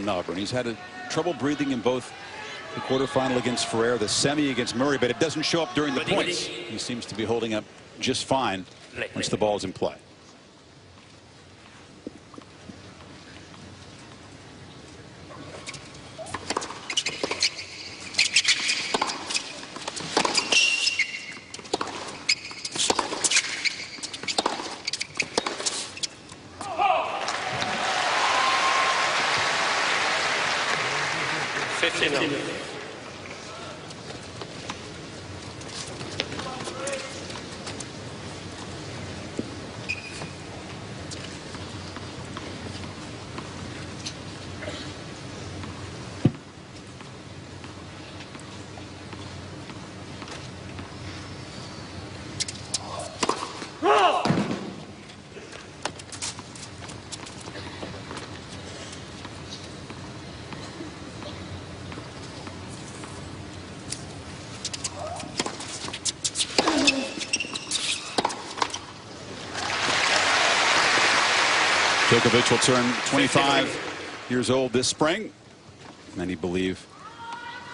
Melbourne. He's had trouble breathing in both the quarterfinal against Ferrer, the semi against Murray, but it doesn't show up during the points. He seems to be holding up just fine once the ball's in play. Djokovic will turn 25 years old this spring. Many believe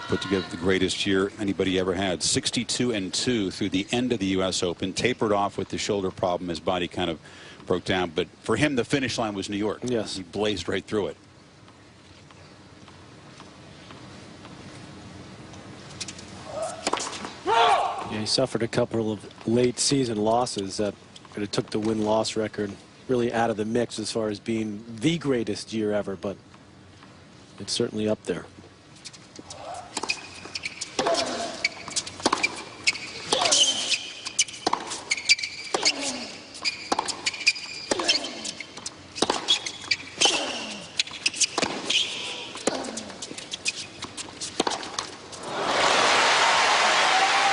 put together the greatest year anybody ever had. 62-2 through the end of the U.S. Open. Tapered off with the shoulder problem. His body kind of broke down. But for him, the finish line was New York. Yes. He blazed right through it. Yeah, he suffered a couple of late season losses that could have took the win-loss record really out of the mix as far as being the greatest year ever, but it's certainly up there.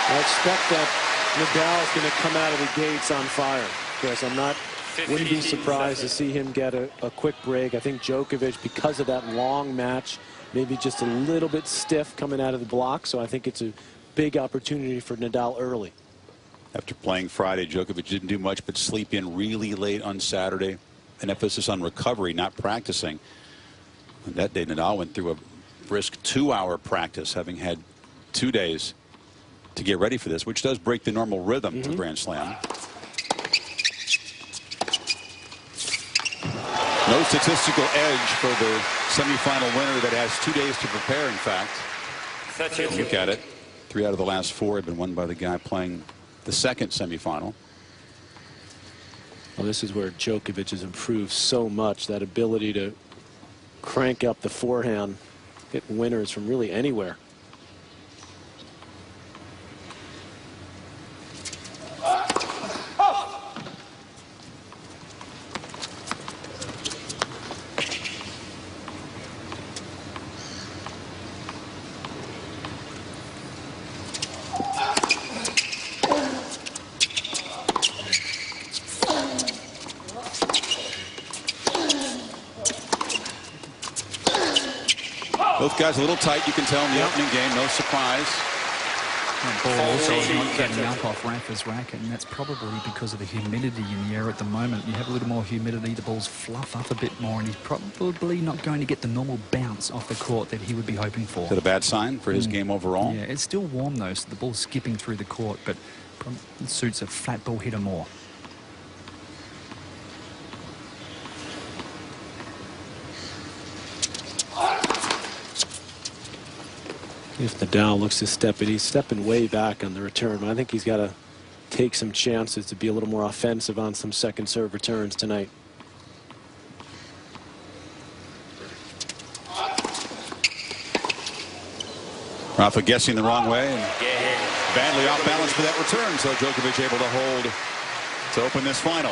I expect that Nadal's going to come out of the gates on fire, Chris. Wouldn't be surprised to see him get a quick break. I think Djokovic, because of that long match, maybe just a little bit stiff coming out of the block. So I think it's a big opportunity for Nadal early. After playing Friday, Djokovic didn't do much but sleep in really late on Saturday. An emphasis on recovery, not practicing. And that day, Nadal went through a brisk 2-hour practice, having had 2 days to get ready for this, which does break the normal rhythm to Grand Slam. No statistical edge for the semifinal winner that has 2 days to prepare, in fact. Look at it. 3 out of the last 4 have been won by the guy playing the second semifinal. Well, this is where Djokovic has improved so much. That ability to crank up the forehand, hit winners from really anywhere. Both guys a little tight, you can tell, in the opening game. No surprise. The ball also is not getting up off Rafa's racket, and that's probably because of the humidity in the air at the moment. You have a little more humidity, the balls fluff up a bit more, and he's probably not going to get the normal bounce off the court that he would be hoping for. Is that a bad sign for his game overall? Yeah, it's still warm, though, so the ball's skipping through the court, but it suits a flat ball hitter more. If Nadal looks to step it, he's stepping way back on the return. But I think he's got to take some chances to be a little more offensive on some second serve returns tonight. Rafa guessing the wrong way and badly off balance for that return. So Djokovic able to hold to open this final.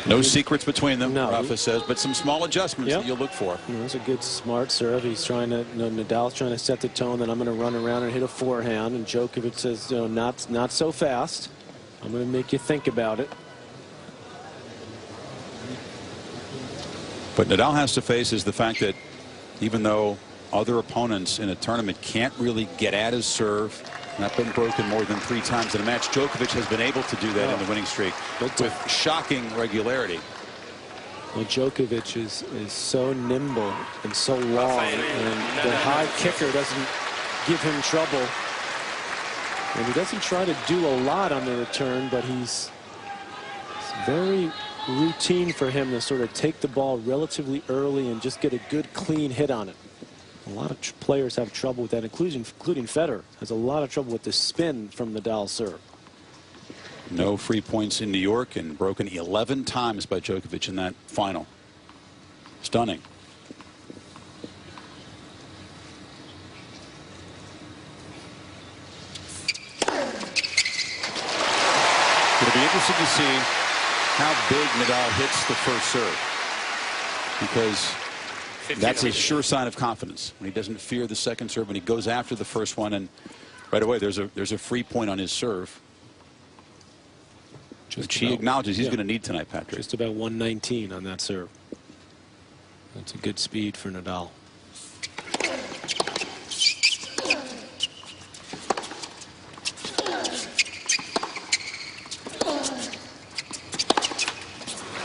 No secrets between them, no. Rafa says, but some small adjustments that you'll look for. It's a good, smart serve. He's trying to, Nadal's trying to set the tone that I'm going to run around and hit a forehand, and Djokovic says, not so fast. I'm going to make you think about it. What Nadal has to face is the fact that even though other opponents in a tournament can't really get at his serve, Not been broken more than 3 times in a match. Djokovic has been able to do that in the winning streak with shocking regularity. Well, Djokovic is so nimble and so long, and the high kicker doesn't give him trouble. And he doesn't try to do a lot on the return, but it's very routine for him to sort of take the ball relatively early and just get a good clean hit on it. A lot of players have trouble with that, including Federer has a lot of trouble with the spin from Nadal's serve. No free points in New York, and broken 11 times by Djokovic in that final. Stunning. It'll be interesting to see how big Nadal hits the first serve, because that's a sure sign of confidence when he doesn't fear the second serve, when he goes after the first one, and right away there's a free point on his serve, which he acknowledges he's going to need tonight, Patrick. Just about 119 on that serve. That's a good speed for Nadal.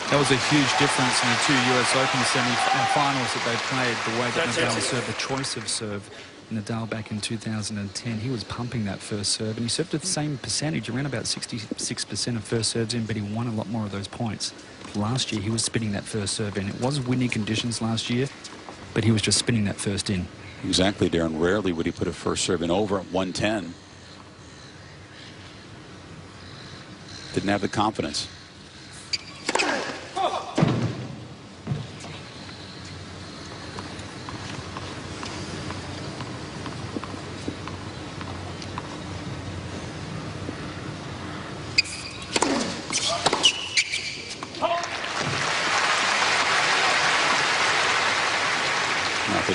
That was a huge difference in the 2 U.S. Open semi-finals that they played, the way that Nadal served, the choice of serve. Nadal back in 2010, he was pumping that first serve, and he served at the same percentage, around about 66% of first serves in, but he won a lot more of those points. Last year, he was spinning that first serve in. It was windy conditions last year, but he was just spinning that first in. Exactly, Darren. Rarely would he put a first serve in over at 110. Didn't have the confidence.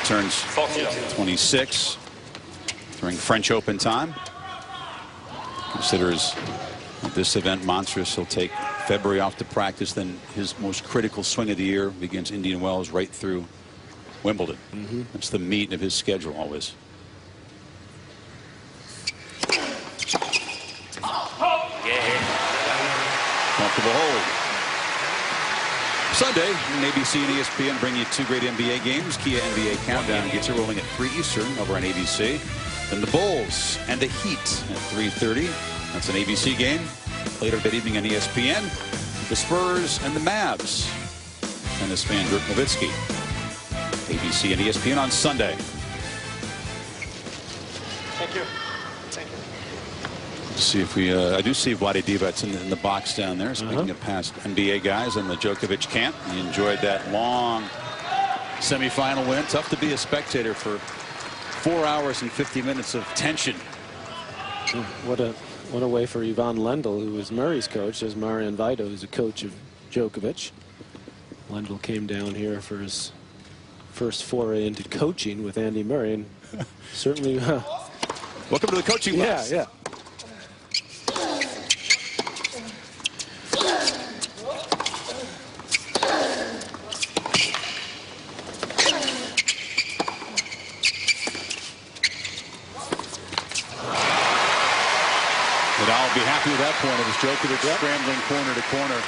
Turns 26 during French Open time. Considers this event monstrous. He'll take February off to practice, then his most critical swing of the year begins Indian Wells right through Wimbledon. That's the meat of his schedule always. Comfortable hold. Sunday, ABC and ESPN bring you 2 great NBA games. Kia NBA Countdown gets you rolling at 3 Eastern over on ABC. Then the Bulls and the Heat at 3:30. That's an ABC game. Later that evening on ESPN, the Spurs and the Mavs. Tennis fan Dirk Nowitzki. ABC and ESPN on Sunday. Thank you. Thank you. See if we I do see Vlade Divac in the box down there, speaking of past NBA guys in the Djokovic camp. He enjoyed that long semifinal win. Tough to be a spectator for 4 hours and 50 minutes of tension. What a way for Ivan Lendl, who was Murray's coach. There's Marian Vito, who's a coach of Djokovic. Lendl came down here for his first foray into coaching with Andy Murray, and certainly welcome to the coaching box. Yeah. Nadal will be happy with that point. It was Djokovic scrambling corner to corner.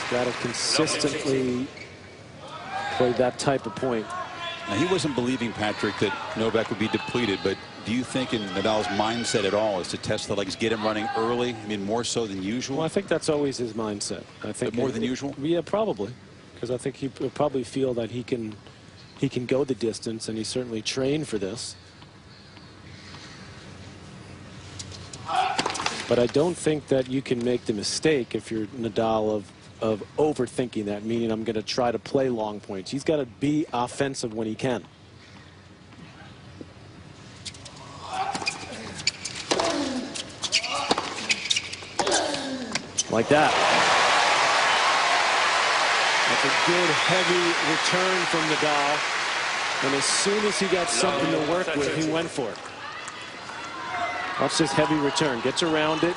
He's got to consistently play that type of point. Now, he wasn't believing, Patrick, that Novak would be depleted, but do you think in Nadal's mindset at all is to test the legs, get him running early? I mean, more so than usual? Well, I think that's always his mindset. I think more than usual? Yeah, probably, because I think he will probably feel that he can go the distance, and he certainly trained for this. But I don't think that you can make the mistake, if you're Nadal, of overthinking that, meaning I'm going to try to play long points. He's got to be offensive when he can. Like that. That's a good heavy return from Nadal. And as soon as he got something to work with, he went for it. Watch this heavy return. Gets around it.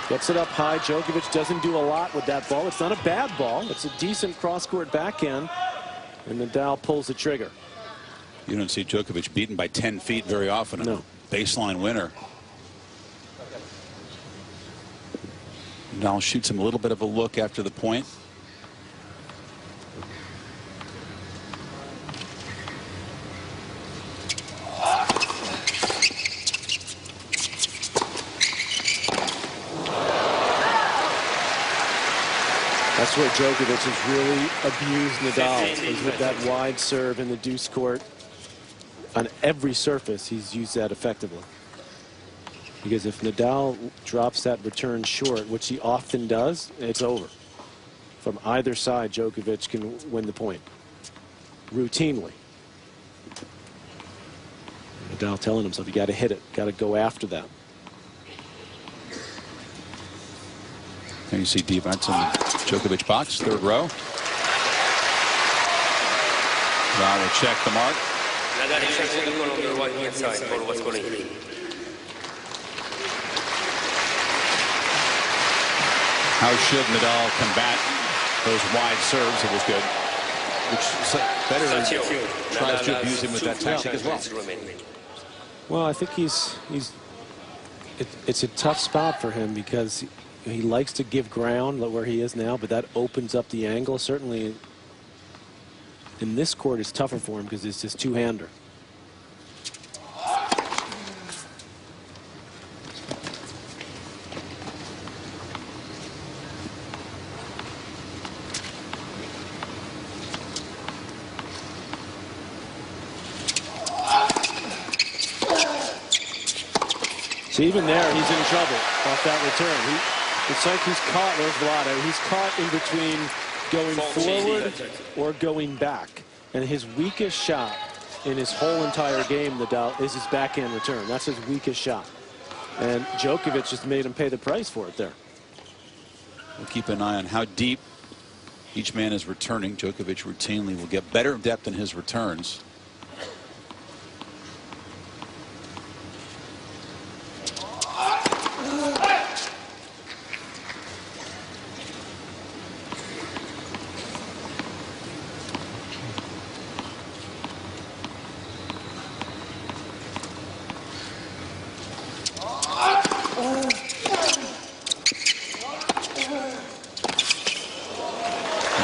Gets it up high. Djokovic doesn't do a lot with that ball. It's not a bad ball. It's a decent cross-court backhand. And Nadal pulls the trigger. You don't see Djokovic beaten by 10 feet very often. No. Baseline winner. Nadal shoots him a little bit of a look after the point. That's where Djokovic has really abused Nadal, is with that wide serve in the deuce court. On every surface, he's used that effectively. Because if Nadal drops that return short, which he often does, it's over. From either side, Djokovic can win the point. Routinely. Nadal telling himself, you got to hit it, got to go after that. There you see defense in the Djokovic box, third row. Nadal will check the mark. How should Nadal combat those wide serves? It was good. Which Federer tries to abuse him with that tactic as well. Well, I think it's a tough spot for him because he likes to give ground where he is now, but that opens up the angle. Certainly in this court it's tougher for him because it's just two-hander. So even there, he's in trouble off that return. It's like he's caught, there's Vlado, he's caught in between going forward or going back. And his weakest shot in his whole entire game, Nadal, is his backhand return. That's his weakest shot. And Djokovic just made him pay the price for it there. We'll keep an eye on how deep each man is returning. Djokovic routinely will get better depth in his returns.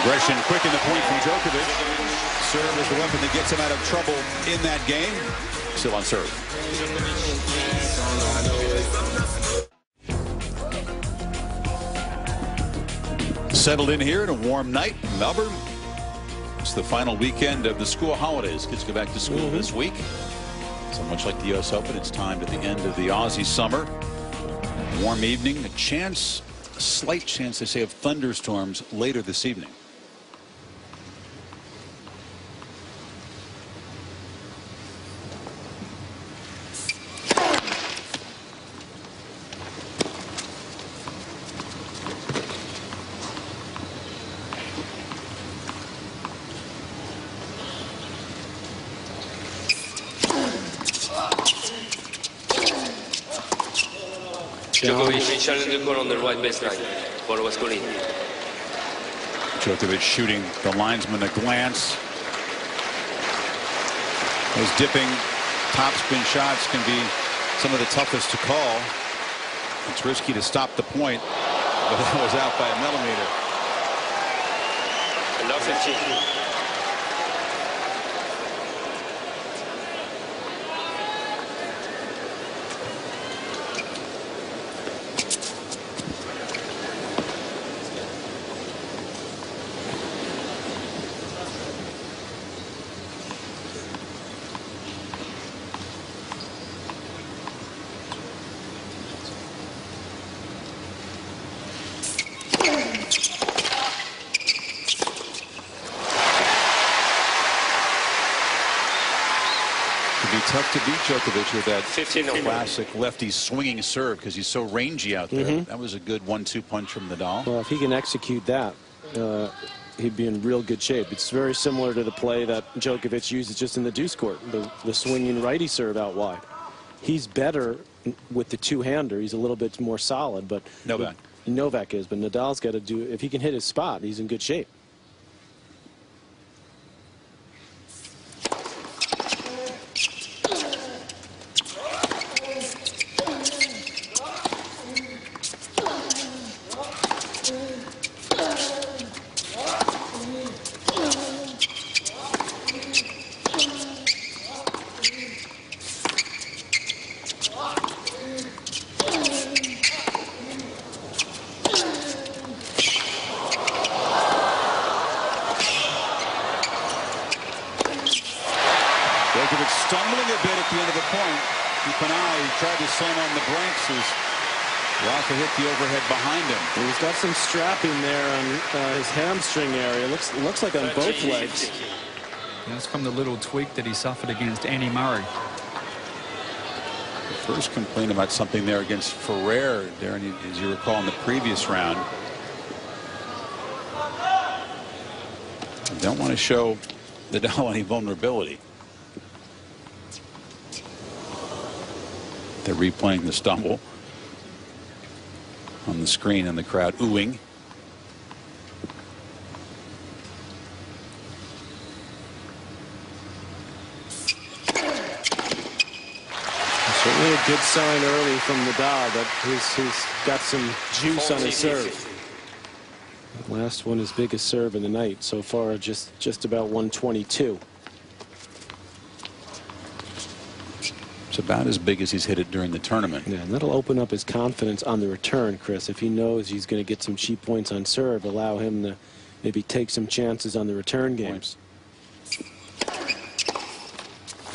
Aggression quick in the point from Djokovic. Serve is the weapon that gets him out of trouble in that game. Still on serve. Settled in here in a warm night in Melbourne. It's the final weekend of the school holidays. Kids go back to school this week. So much like the U.S. Open, it's time to the end of the Aussie summer. Warm evening, a slight chance, they say, of thunderstorms later this evening. Djokovic challenged on the right baseline for Wascolini. Djokovic shooting the linesman a glance. Those dipping topspin shots can be some of the toughest to call. It's risky to stop the point, but it was out by a millimeter. Love 15. Tough to beat Djokovic with that classic lefty swinging serve because he's so rangy out there. That was a good 1-2 punch from Nadal. Well, if he can execute that, he'd be in real good shape. It's very similar to the play that Djokovic uses just in the deuce court, the swinging righty serve out wide. He's better with the two-hander. He's a little bit more solid, but Novak is. But Nadal's got to do, if he can hit his spot, he's in good shape. keep an eye. He tried to slam on the brakes as Rafa hit the overhead behind him. And he's got some strapping there on his hamstring area. Looks like on both legs. That's from the little tweak that he suffered against Andy Murray. The first complaint about something there against Ferrer, Darren, as you recall in the previous round. Don't want to show Nadal any vulnerability. They're replaying the stumble on the screen and the crowd oohing. Certainly a good sign early from Nadal that he's got some juice on his serve. Last one, his biggest serve in the night so far, just about 122. It's about as big as he's hit it during the tournament. Yeah, and that'll open up his confidence on the return, Chris. If he knows he's going to get some cheap points on serve, allow him to maybe take some chances on the return games.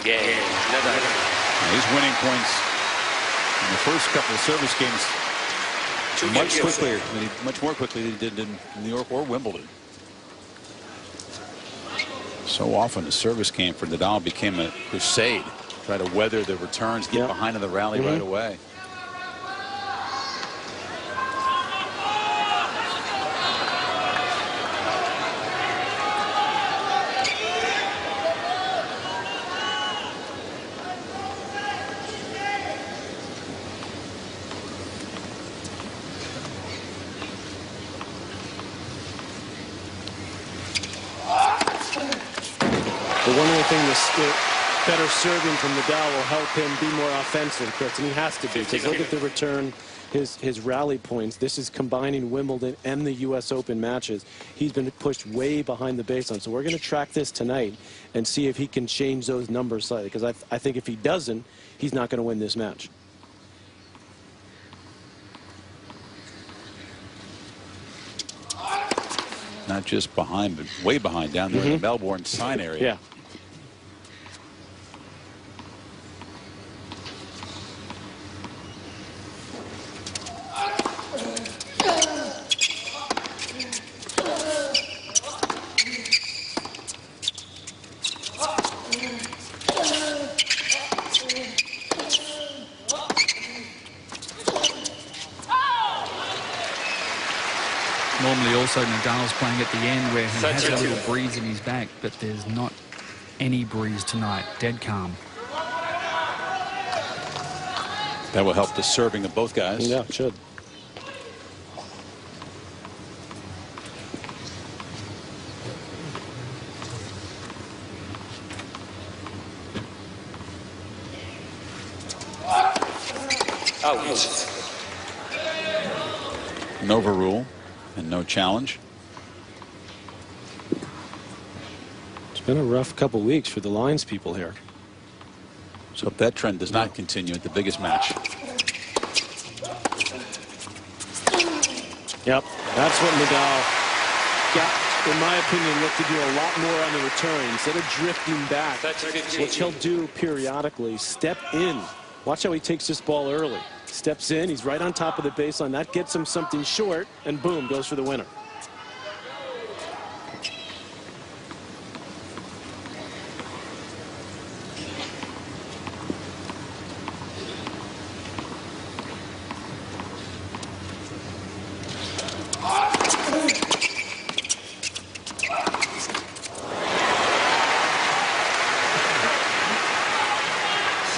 Yeah, He's winning points in the first couple of service games much more quickly than he did in New York or Wimbledon. So often the service game for Nadal became a crusade. Try to weather the returns, get behind in the rally right away. One other thing, better serving from Nadal will help him be more offensive, Chris, and he has to be. Because look at the return, his rally points. This is combining Wimbledon and the U.S. Open matches. He's been pushed way behind the baseline. So we're going to track this tonight and see if he can change those numbers slightly. Because I think if he doesn't, he's not going to win this match. Not just behind, but way behind down there in the Melbourne sign area. Yeah. Normally also Nadal's playing at the end where he has a little breeze in his back, but there's not any breeze tonight. Dead calm. That will help the serving of both guys. Yeah, it should. Out. An overrule and no challenge. It's been a rough couple weeks for the lines people here. So if that trend does not continue at the biggest match. Yep, that's what Nadal got, in my opinion, looked to do a lot more on the return. Instead of drifting back, which he'll do periodically, step in. Watch how he takes this ball early. Steps in, he's right on top of the baseline. That gets him something short, and boom, goes for the winner.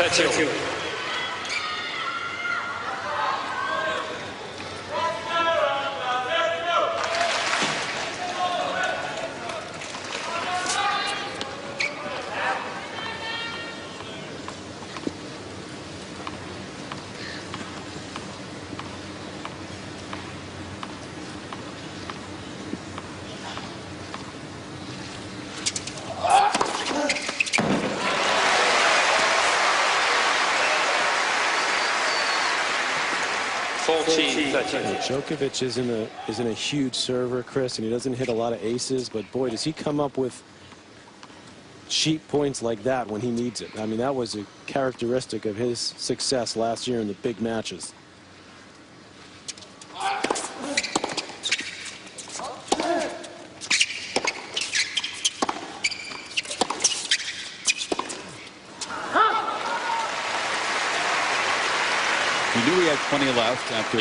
Thank you. Djokovic isn't a huge server, Chris, and he doesn't hit a lot of aces, but boy, does he come up with cheap points like that when he needs it. I mean, that was a characteristic of his success last year in the big matches. He knew he had plenty left after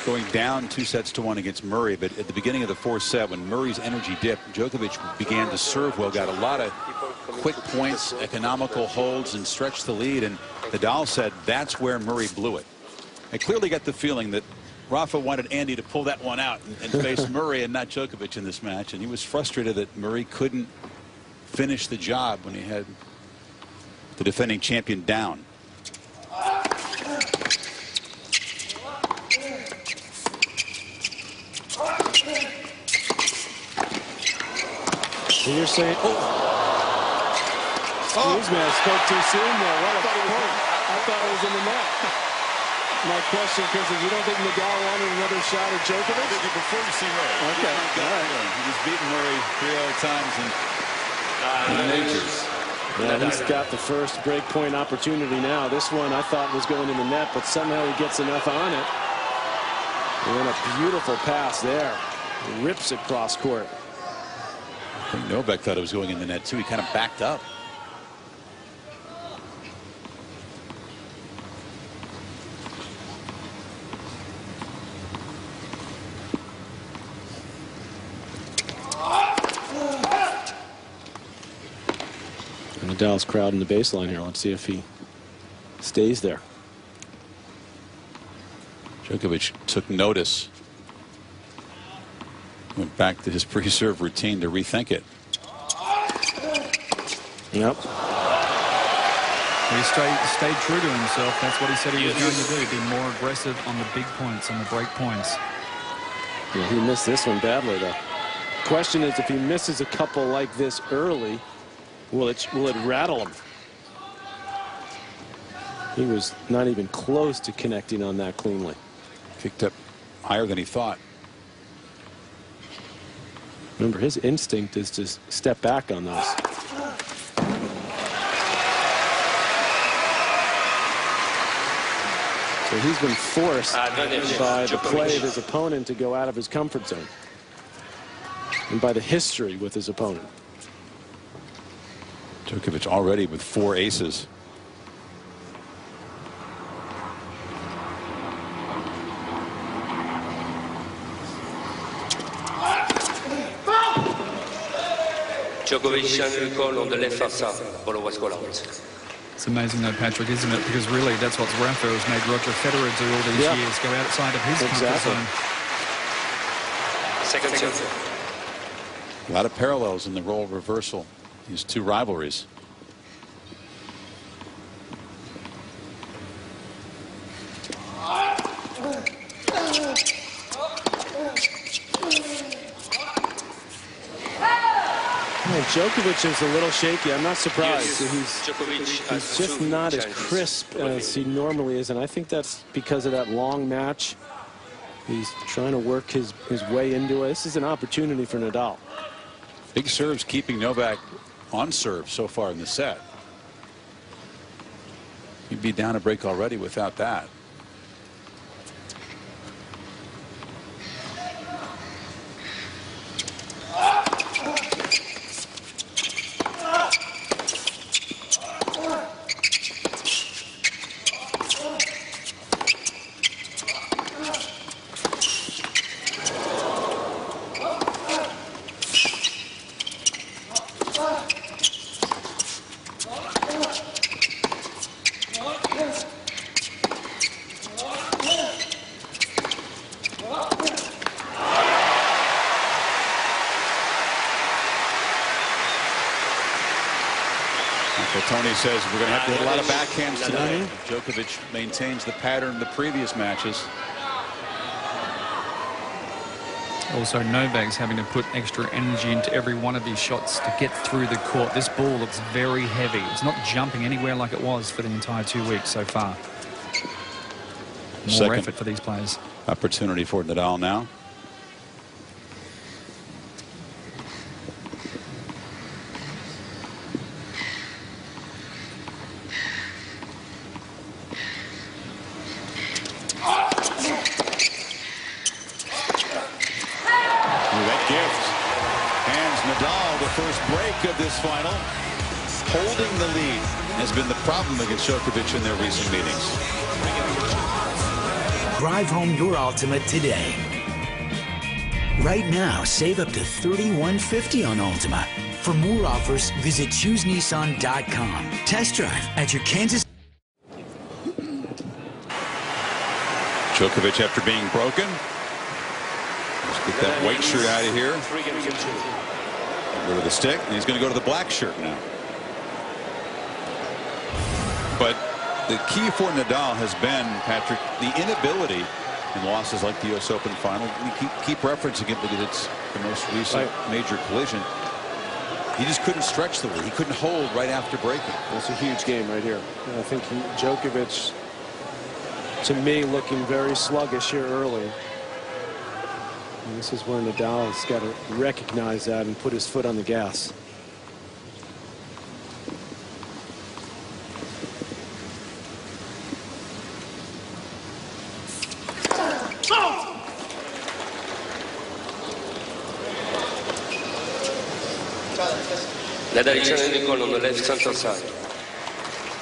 going down 2-1 against Murray, but at the beginning of the fourth set, when Murray's energy dipped, Djokovic began to serve well, got a lot of quick points, economical holds, and stretched the lead, and Nadal said that's where Murray blew it. I clearly got the feeling that Rafa wanted Andy to pull that one out and face Murray and not Djokovic in this match, and he was frustrated that Murray couldn't finish the job when he had the defending champion down. So you're saying, excuse me, I spoke too soon there. What a point. I thought it was in the net. My question, Chris, is you don't think Nadal wanted another shot at Djokovic? Before you see Murray. Okay. All right. He was beating Murray 3 other times in the majors. Yeah, he's got the first break point opportunity now. This one I thought was going in the net, but somehow he gets enough on it. And then a beautiful pass there. He rips it cross court. I think Novak thought it was going in the net too. He kind of backed up. Nadal's crowd in the baseline here. Let's see if he stays there. Djokovic took notice. Went back to his pre-serve routine to rethink it. Yep. He stayed true to himself. That's what he said he was going to do. Be more aggressive on the big points, on the break points. Yeah, he missed this one badly, though. Question is, if he misses a couple like this early, will it rattle him? He was not even close to connecting on that cleanly. Kicked up higher than he thought. Remember, his instinct is to step back on those. So he's been forced by the play of his opponent to go out of his comfort zone. And by the history with his opponent. Djokovic already with 4 aces. Djokovic change le call on the left face pour le West out. It's amazing though, Patrick, isn't it? Because really, that's what Rafa has made Roger Federer do all these years. Go outside of his comfort zone. Second set. A lot of parallels in the role reversal. These two rivalries. Djokovic is a little shaky. I'm not surprised. He's just not as crisp as he normally is, and I think that's because of that long match. He's trying to work his way into it. This is an opportunity for Nadal. Big serves keeping Novak on serve so far in the set. He'd be down a break already without that. Tony says we're going to have to hit a lot of backhands tonight. Djokovic maintains the pattern in the previous matches. Also, Novak's having to put extra energy into every one of these shots to get through the court. This ball looks very heavy. It's not jumping anywhere like it was for the entire 2 weeks so far. More effort for these players. Opportunity for Nadal now. gift. Hands Nadal the first break of this final. Holding the lead has been the problem against Djokovic in their recent meetings. Drive home your Ultimate today. Right now, save up to $3,150 on Ultima. For more offers, visit ChooseNissan.com. Test drive at your Kansas. Djokovic, after being broken, let's get that white shirt out of here. Get rid of the stick, and he's going to go to the black shirt now. But the key for Nadal has been, Patrick, the inability in losses like the U.S. Open final. We keep referencing it because it's the most recent major collision. He just couldn't stretch the lead. He couldn't hold right after breaking. That's a huge game right here. And I think Djokovic, to me, looking very sluggish here early. And this is where Nadal has got to recognize that and put his foot on the gas. Nadal is challenging the call on the left center side.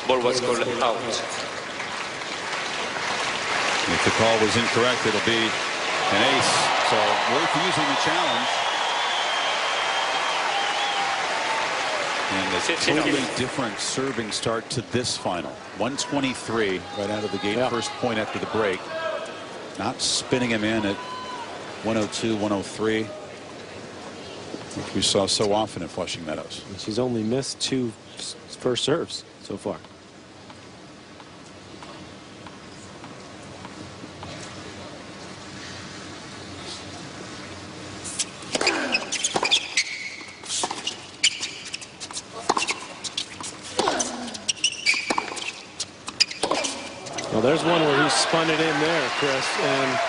Ball was called out. If the call was incorrect, it'll be an ace. So worth using the challenge. And a totally different serving start to this final. 123 right out of the gate. First point after the break. Not spinning him in at 102, 103. Which we saw so often in Flushing Meadows. She's only missed 2 first serves so far. Well, there's one where he spun it in there, Chris, and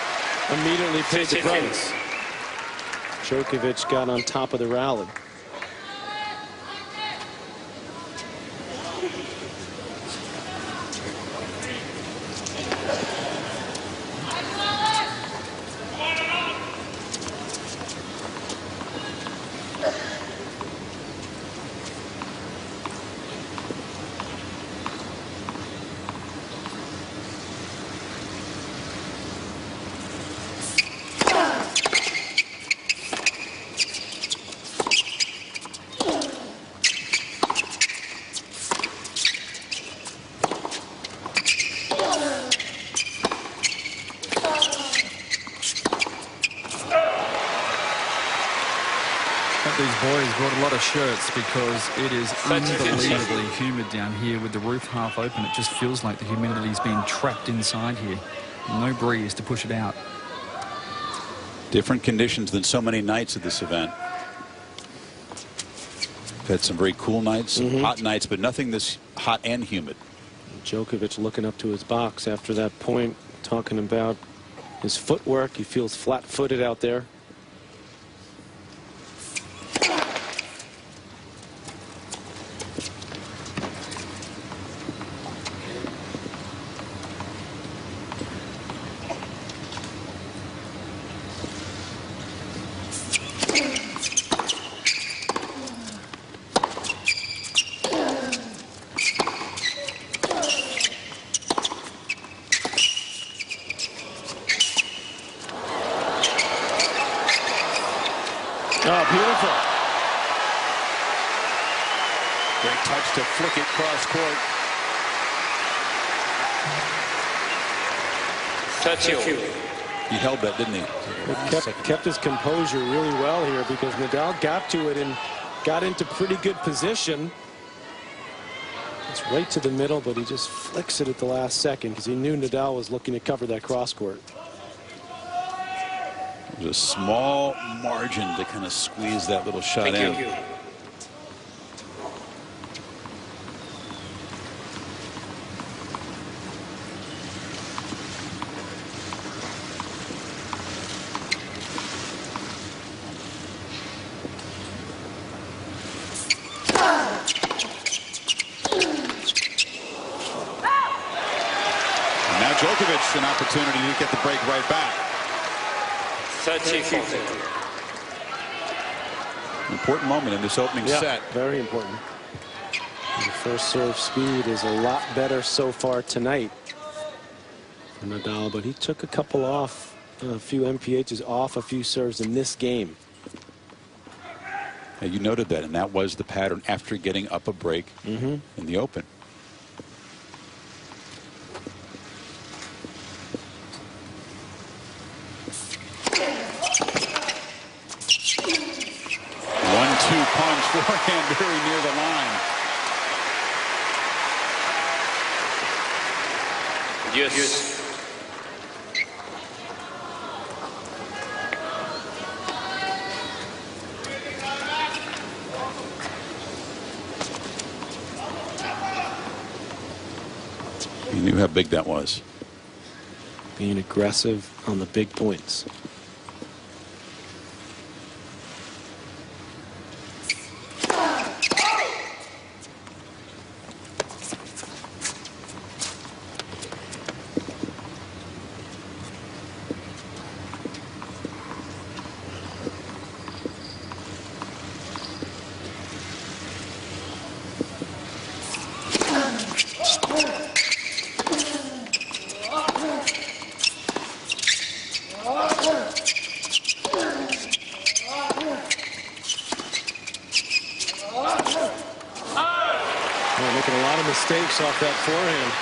immediately paid the price. Djokovic got on top of the rally. These boys brought a lot of shirts because it is unbelievably humid down here with the roof half open. It just feels like the humidity's been trapped inside here. No breeze to push it out. Different conditions than so many nights at this event. We've had some very cool nights, some hot nights, but nothing this hot and humid. Djokovic looking up to his box after that point, talking about his footwork. He feels flat-footed out there. Oh, beautiful. Great touch to flick it cross court. 30. He held that, didn't he? Kept his composure really well here because Nadal got to it and got into pretty good position. It's right to the middle, but he just flicks it at the last second because he knew Nadal was looking to cover that cross court. There's a small margin to kind of squeeze that little shot in. Thank you. And now Djokovic an opportunity to get the break right back. 30-40. Important moment in this opening set. Very important. The first serve speed is a lot better so far tonight for Nadal, but he took a couple off, a few MPHs off a few serves in this game. Yeah, you noted that, and that was the pattern after getting up a break in the Open. One-two punch forehand very near the line. Yes. You knew how big that was. Being aggressive on the big points. Making a lot of mistakes off that forehand.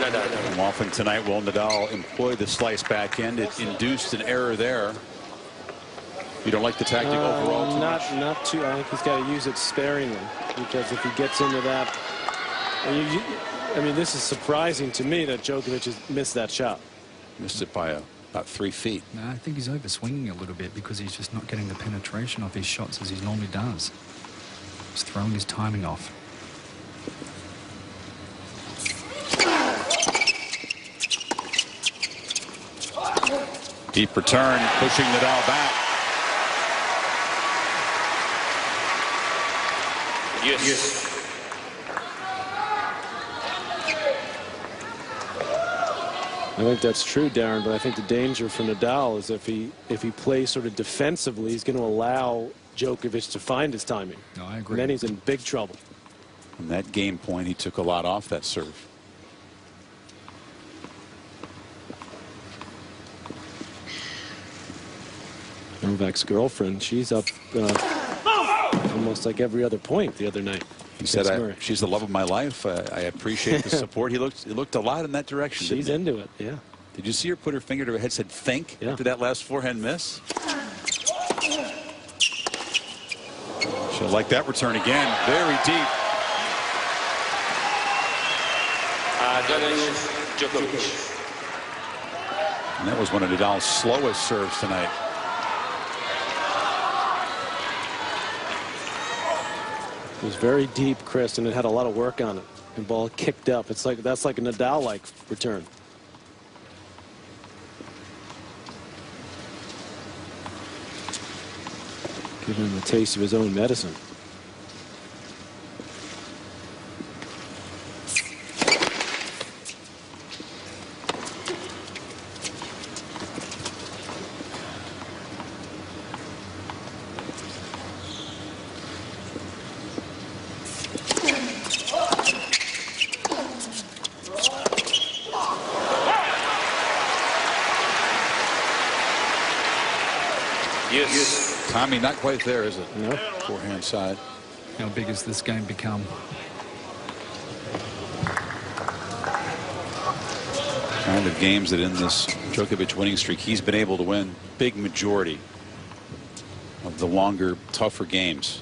Nadal. And often tonight will Nadal employ the slice backhand. It induced an error there. You don't like the tactic overall too much? Not too. I think he's got to use it sparingly, because if he gets into that, I mean, this is surprising to me that Djokovic has missed that shot. Missed it by about 3 feet. No, I think he's over-swinging a little bit because he's just not getting the penetration of his shots as he normally does. He's throwing his timing off. Deep return, pushing Nadal back. Yes. I think that's true, Darren, but I think the danger for Nadal is if he plays sort of defensively, he's going to allow Djokovic to find his timing. No, I agree. And then he's in big trouble. On that game point, he took a lot off that serve. Novak's girlfriend, she's up almost like every other point the other night. He said, she's the love of my life. I appreciate the support. He looked a lot in that direction. She's into it, yeah. Did you see her put her finger to her head, said think, after that last forehand miss? She'll like that return again. Very deep. Djokovic. And that was one of Nadal's slowest serves tonight. It was very deep, Chris, and it had a lot of work on it. The ball kicked up. It's like that's like a Nadal-like return. Giving him a taste of his own medicine. Yes. Tommy, not quite there, is it? No. Forehand side. How big has this game become? Kind of games that in this Djokovic winning streak, he's been able to win big majority of the longer, tougher games.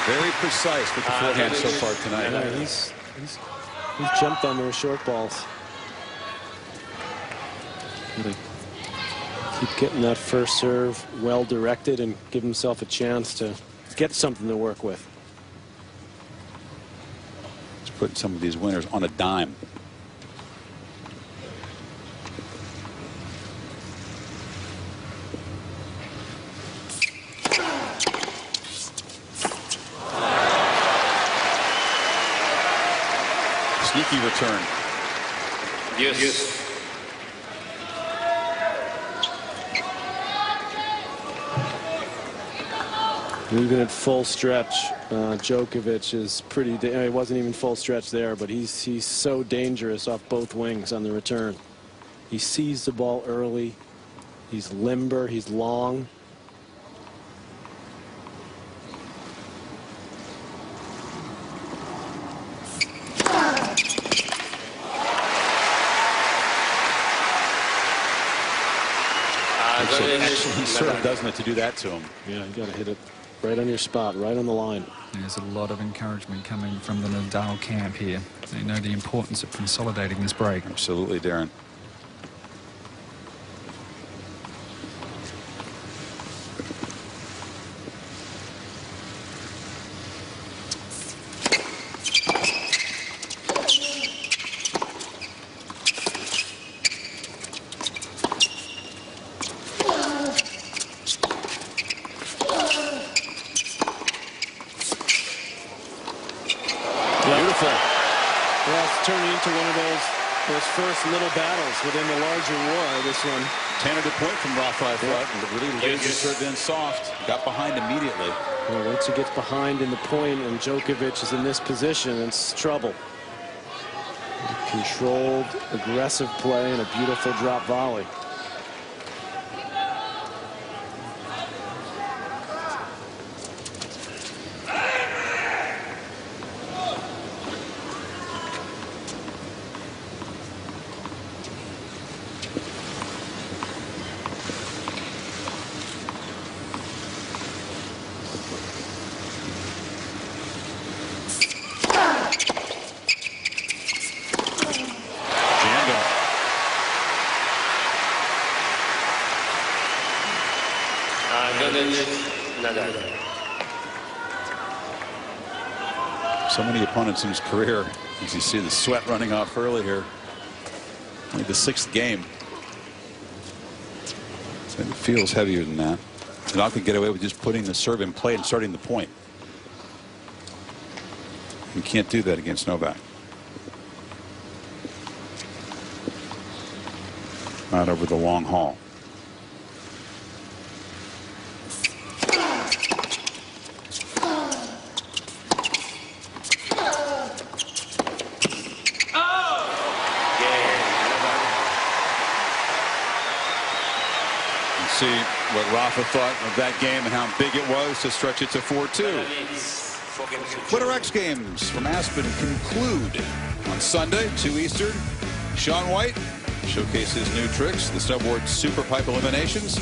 Very precise with the forehand so far tonight. Yeah, he's jumped on those short balls. Gotta keep getting that first serve well directed and give himself a chance to get something to work with. He's putting some of these winners on a dime. risky return. Yes. Even at full stretch, Djokovic is pretty. It wasn't even full stretch there, but he's so dangerous off both wings on the return. He sees the ball early. He's limber. He's long. Excellent serve, doesn't it, to do that to him? Yeah, you got to hit it right on your spot, right on the line. There's a lot of encouragement coming from the Nadal camp here. They know the importance of consolidating this break. Absolutely, Darren. Turning into one of those first little battles within the larger war. This one. 10 at a point from Rafael Front, and really laid the serve in soft. Got behind immediately. Well, once he gets behind in the point and Djokovic is in this position, it's trouble. Controlled, aggressive play and a beautiful drop volley. So many opponents in his career, as you see the sweat running off early here. Only the 6th game. So it feels heavier than that. Nadal could get away with just putting the serve in play and starting the point. You can't do that against Novak. Not over the long haul. See what Rafa thought of that game and how big it was to stretch it to 4-2. Twitter X games from Aspen conclude on Sunday, 2 Eastern. Shaun White showcases new tricks, the snowboard super pipe eliminations,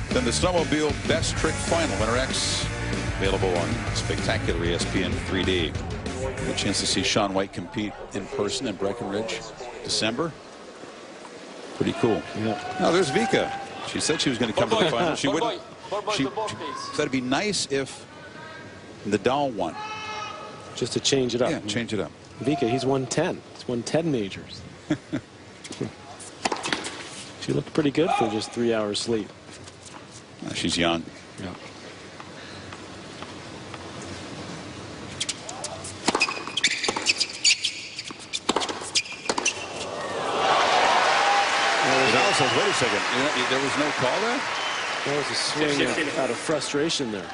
then the snowmobile best trick final. Winter X available on spectacular ESPN 3D. A chance to see Shaun White compete in person in Breckenridge, December. Pretty cool. Yeah. Now there's Vika. She said she was going to come to the final. She wouldn't. She said it'd be nice if Nadal won. Just to change it up. Yeah, change it up. Vika, he's won 10. He's won 10 majors. She looked pretty good for just 3 hours sleep. She's young. Yeah. Says, wait a second, there was no call there? There was a swing out of frustration there.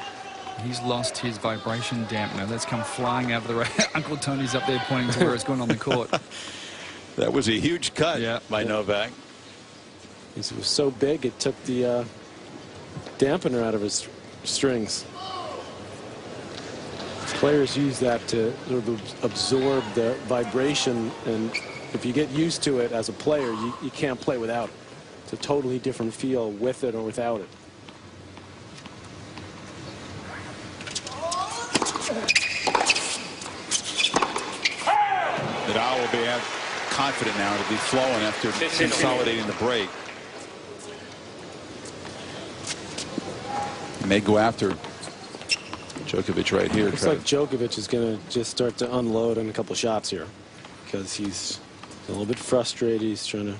He's lost his vibration dampener. That's come flying out of the rain. Uncle Tony's up there pointing to where it's going on the court. That was a huge cut by Novak. It was so big it took the dampener out of his strings. Players use that to sort of absorb the vibration, and if you get used to it as a player, you can't play without it. It's a totally different feel with it or without it. Nadal will be confident now to be flowing after consolidating the break. He may go after Djokovic right here. Looks like Djokovic is going to just start to unload on a couple shots here because he's a little bit frustrated. He's trying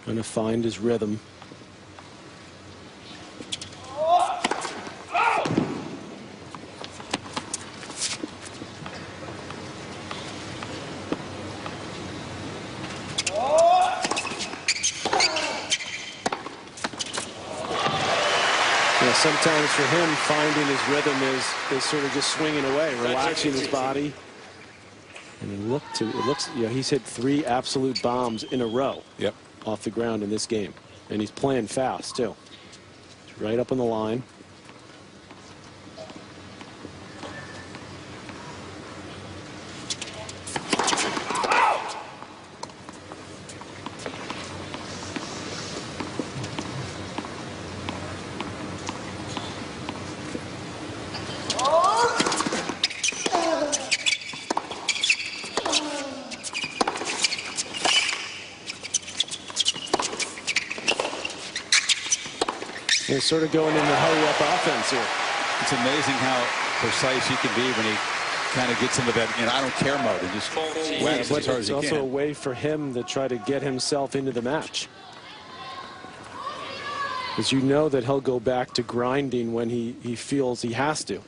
to find his rhythm. Yeah, sometimes for him, finding his rhythm is sort of just swinging away, relaxing his body. And it looks, you know, he's hit 3 absolute bombs in a row. Yep. Off the ground in this game. And he's playing fast, too. He's right up on the line. They're sort of going in the hurry-up offense here. It's amazing how precise he can be when he kind of gets into that, you know, I don't care mode and just whacks as hard as It's he also can. a way for him to try to get himself into the match. Because you know that he'll go back to grinding when he feels he has to.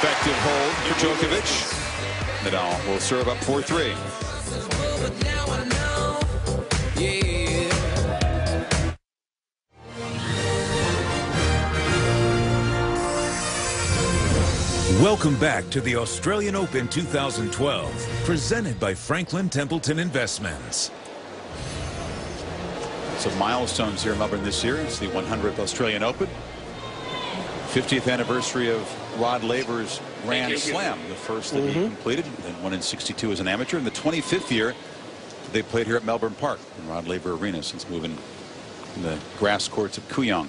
Effective hold for Djokovic. Nadal will serve up 4-3. Welcome back to the Australian Open 2012, presented by Franklin Templeton Investments. Some milestones here in Melbourne this year. It's the 100th Australian Open. 50th anniversary of Rod Laver's Grand Slam, the first that he completed, and won in '62 as an amateur. In the 25th year, they played here at Melbourne Park, in Rod Laver Arena, since moving in the grass courts of Kooyong.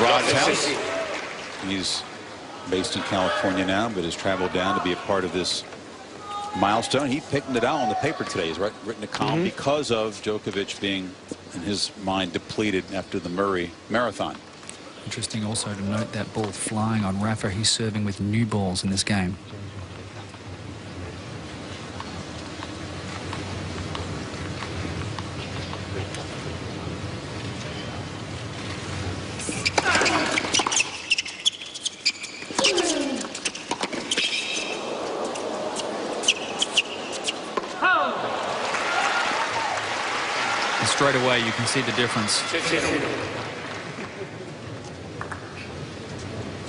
Rod's house. He's based in California now, but has traveled down to be a part of this milestone. He picked Nadal on the paper today. He's written a column because of Djokovic being, in his mind, depleted after the Murray Marathon. Interesting also to note that ball flying on Rafa. He's serving with new balls in this game. Straight away, you can see the difference.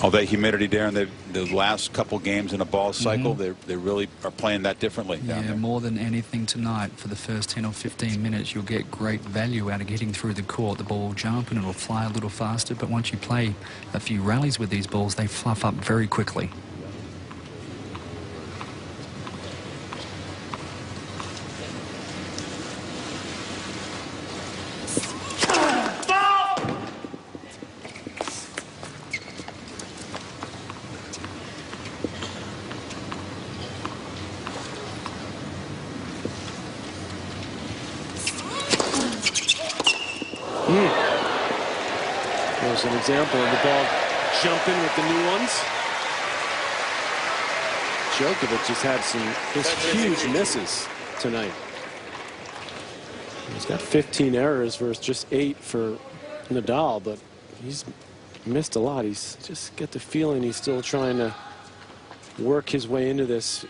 All that humidity there in the last couple games in a ball cycle, they really are playing that differently down there. More than anything tonight, for the first 10 or 15 minutes, you'll get great value out of getting through the court. The ball will jump and it'll fly a little faster, but once you play a few rallies with these balls, they fluff up very quickly. There's an example of the ball jumping with the new ones. Djokovic has had some just huge misses tonight. He's got 15 errors versus just 8 for Nadal, but he's missed a lot. He's just get the feeling he's still trying to work his way into this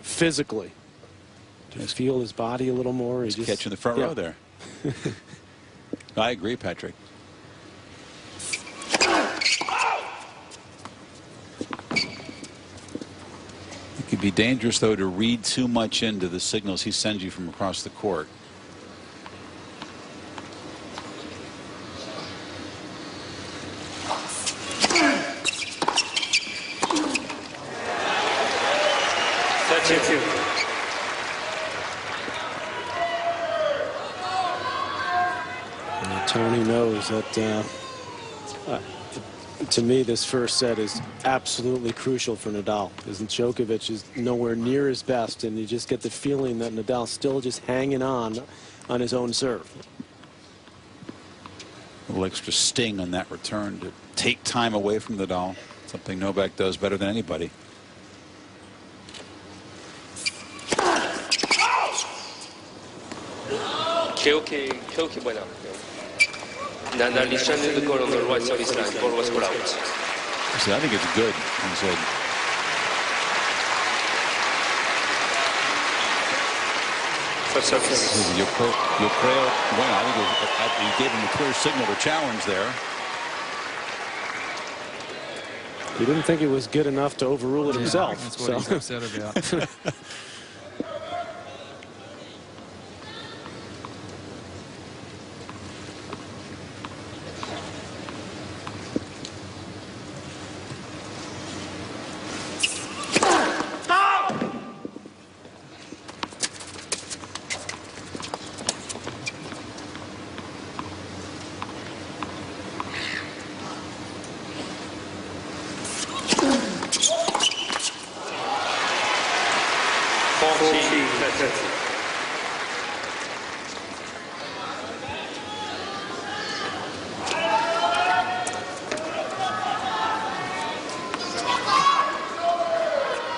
physically. To feel his body a little more. He's catching the front row there. I agree, Patrick. It could be dangerous, though, to read too much into the signals he sends you from across the court. Tony knows that to me this first set is absolutely crucial for Nadal, because Djokovic is nowhere near his best, and you just get the feeling that Nadal's still just hanging on his own serve. A little extra sting on that return to take time away from Nadal, something Novak does better than anybody. Okay, bueno. Nadal is trying to go on the right service line. Ball was put out. So I think it's good. He said. First service. Yo creo, bueno, I think he gave him a clear signal to challenge there. He didn't think it was good enough to overrule it himself. That's what he's upset about.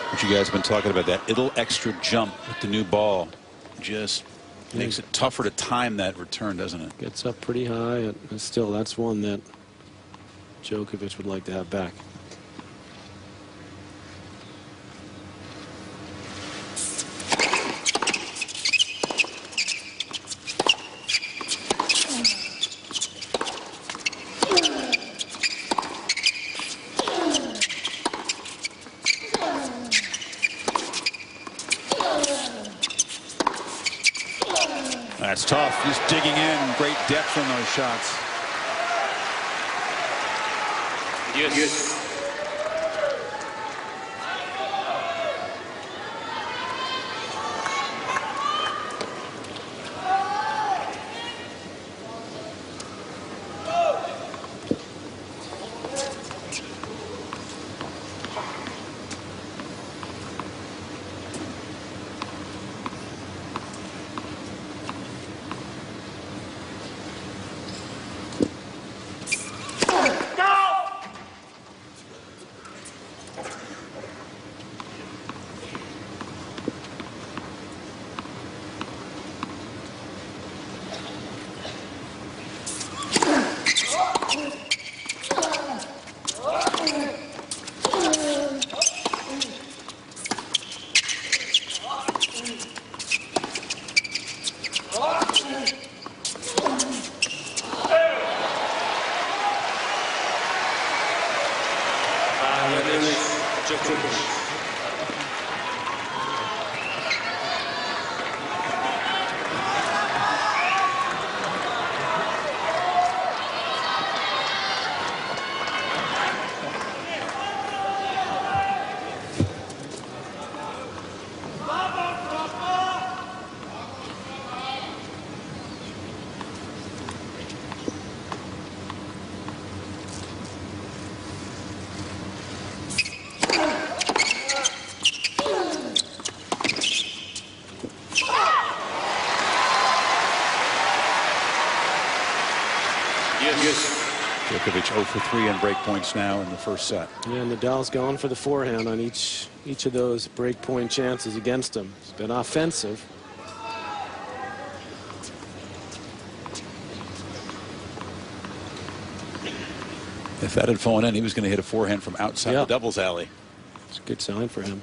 What you guys have been talking about, that little extra jump with the new ball just makes it tougher to time that return, doesn't it? Gets up pretty high, and still that's one that Djokovic would like to have back. That's tough. Just digging in. Great depth on those shots. Yes. Djokovic. Djokovic 0 for 3 on break points now in the first set. Yeah, Nadal's gone for the forehand on each of those break point chances against him. It's been offensive. If that had fallen in, he was going to hit a forehand from outside the doubles alley. It's a good sign for him.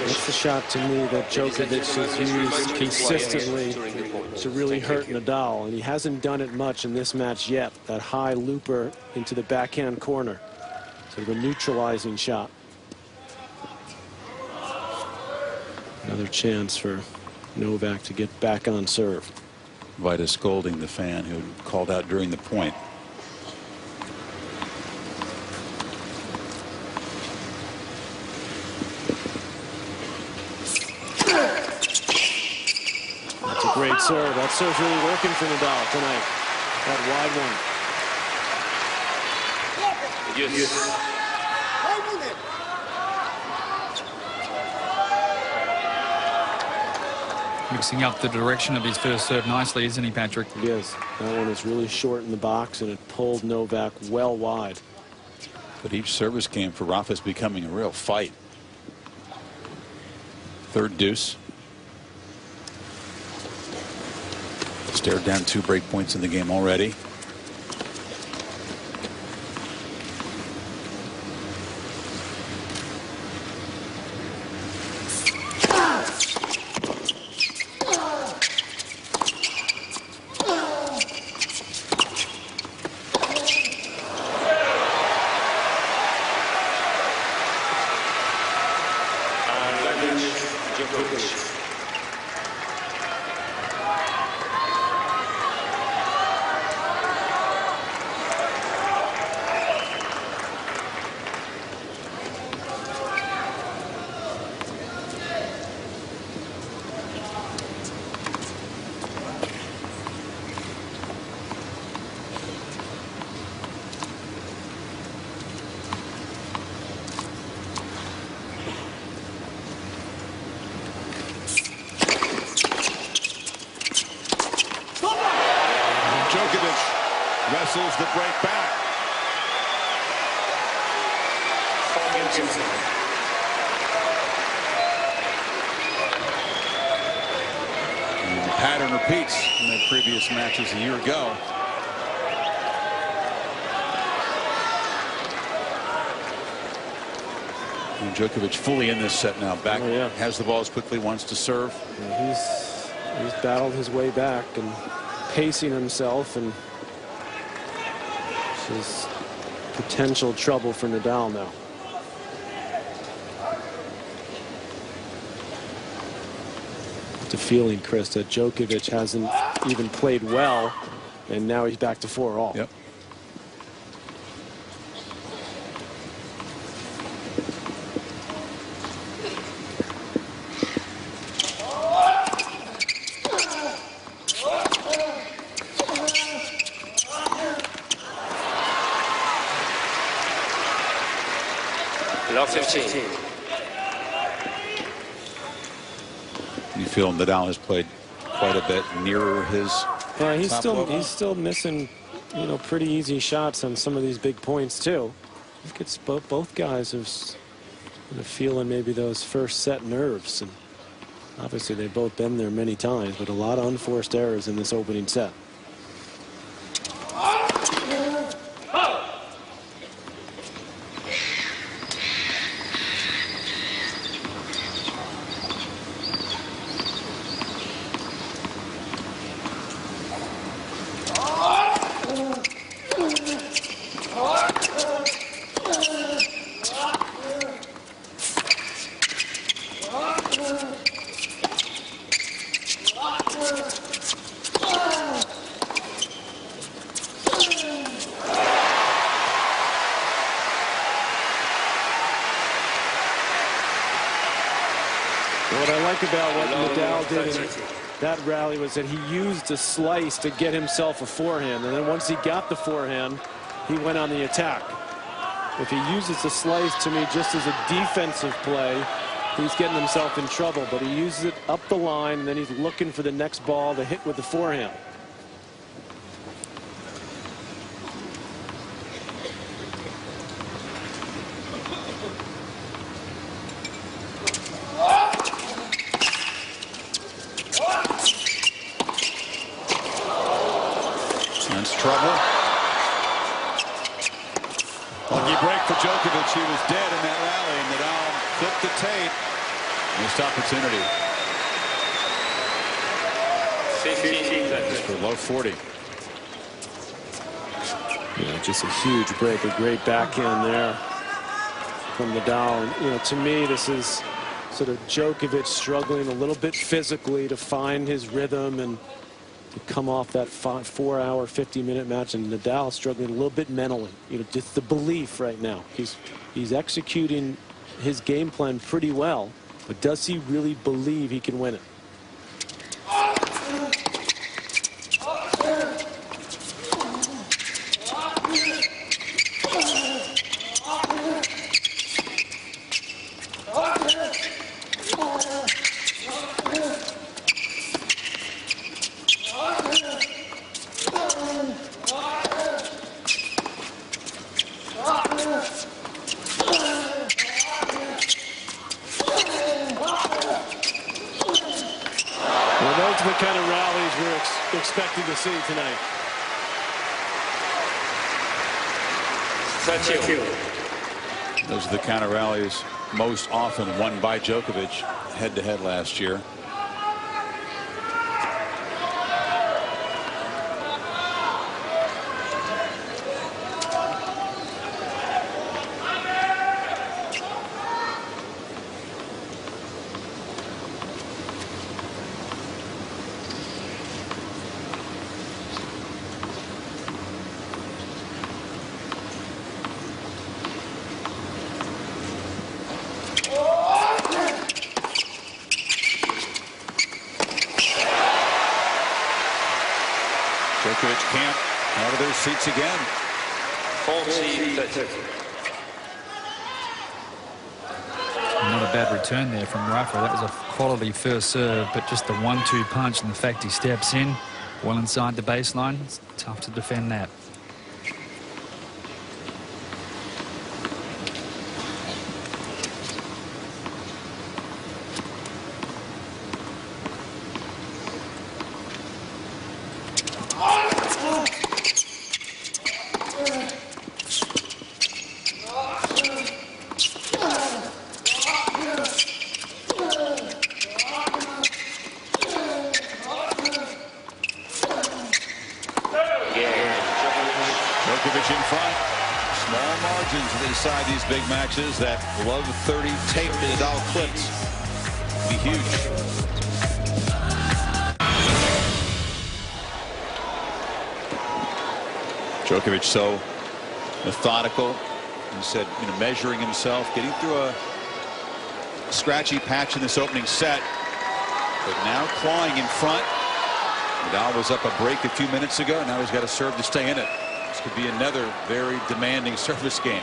It's the shot to me that Djokovic has used consistently to really hurt Nadal, and he hasn't done it much in this match yet. That high looper into the backhand corner, sort of a neutralizing shot. Another chance for Novak to get back on serve. Vita scolding the fan who called out during the point. Great serve. That serve's really working for Nadal tonight. That wide one. Yes. Mixing up the direction of his first serve nicely, isn't he, Patrick? Yes. That one is really short in the box, and it pulled Novak well wide. But each service game for Rafa is becoming a real fight. Third deuce. Stared down 2 break points in the game already. Djokovic. Djokovic wrestles the break back. And the pattern repeats in their previous matches a year ago. And Djokovic fully in this set now. Back, has the ball as quickly, wants to serve. Yeah, he's battled his way back and pacing himself, and this is potential trouble for Nadal now. The feeling, Chris, that Djokovic hasn't even played well, and now he's back to 4-all. Yep. Love 15. You feel Nadal has played quite a bit nearer his he's top still level? he's still missing, you know, pretty easy shots on some of these big points too. I think it's both guys are feeling maybe those first set nerves, and obviously they've both been there many times, but a lot of unforced errors in this opening set. What I like about what Nadal did in that rally was that he used a slice to get himself a forehand, and then once he got the forehand, he went on the attack. If he uses the slice, to me, just as a defensive play, he's getting himself in trouble, but he uses it up the line, and then he's looking for the next ball to hit with the forehand. That's trouble. Lucky break for Djokovic. He was dead in that rally, and Nadal flipped the tape. Missed opportunity. 15. For low 40. Yeah, just a huge break, a great backhand there from Nadal. And, you know, to me, this is sort of Djokovic struggling a little bit physically to find his rhythm and to come off that 4-hour, 50-minute match, and Nadal struggling a little bit mentally. You know, just the belief right now. He's executing his game plan pretty well, but does he really believe he can win it? expecting to see tonight. Those are the counter rallies most often won by Djokovic head-to-head last year. Djokovic camp out of their seats again. 40-30. Not a bad return there from Rafa. That was a quality first serve, but just the 1-2 punch and the fact he steps in well inside the baseline, it's tough to defend that. Djokovic in front. Small margins inside these big matches. That love 30 tape to Nadal clips be huge. Djokovic so methodical. He said, measuring himself, getting through a scratchy patch in this opening set, but now clawing in front. Nadal was up a break a few minutes ago. Now he's got to serve to stay in it. This could be another very demanding service game.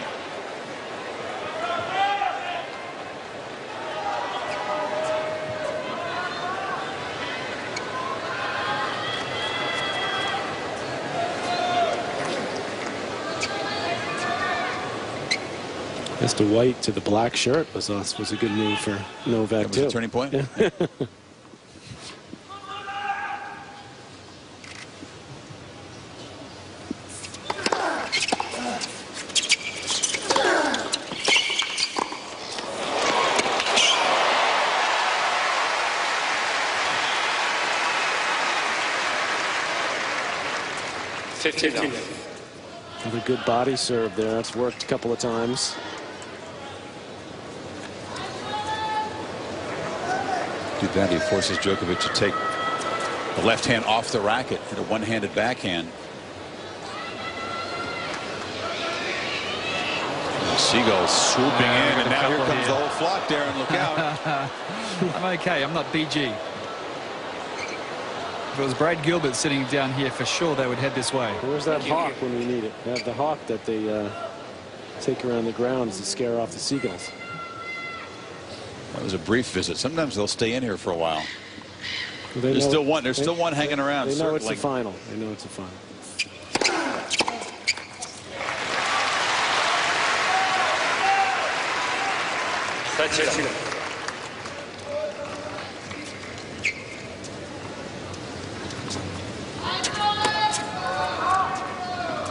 Mr. White to the black shirt was a good move for Novak, that was a turning point. Yeah. Another good body serve there. It's worked a couple of times. Do that, he forces Djokovic to take the left hand off the racket in a one-handed backhand. Seagulls swooping in, and now here comes the whole flock, Darren. Look out. I'm okay. I'm not BG. If it was Brad Gilbert sitting down here, for sure they would head this way. Where's that hawk when we need it? They have the hawk that they take around the grounds to scare off the seagulls. That was a brief visit. Sometimes they'll stay in here for a while. Well, There's still one. There's still one hanging around. They know it's the final. They know it's the final.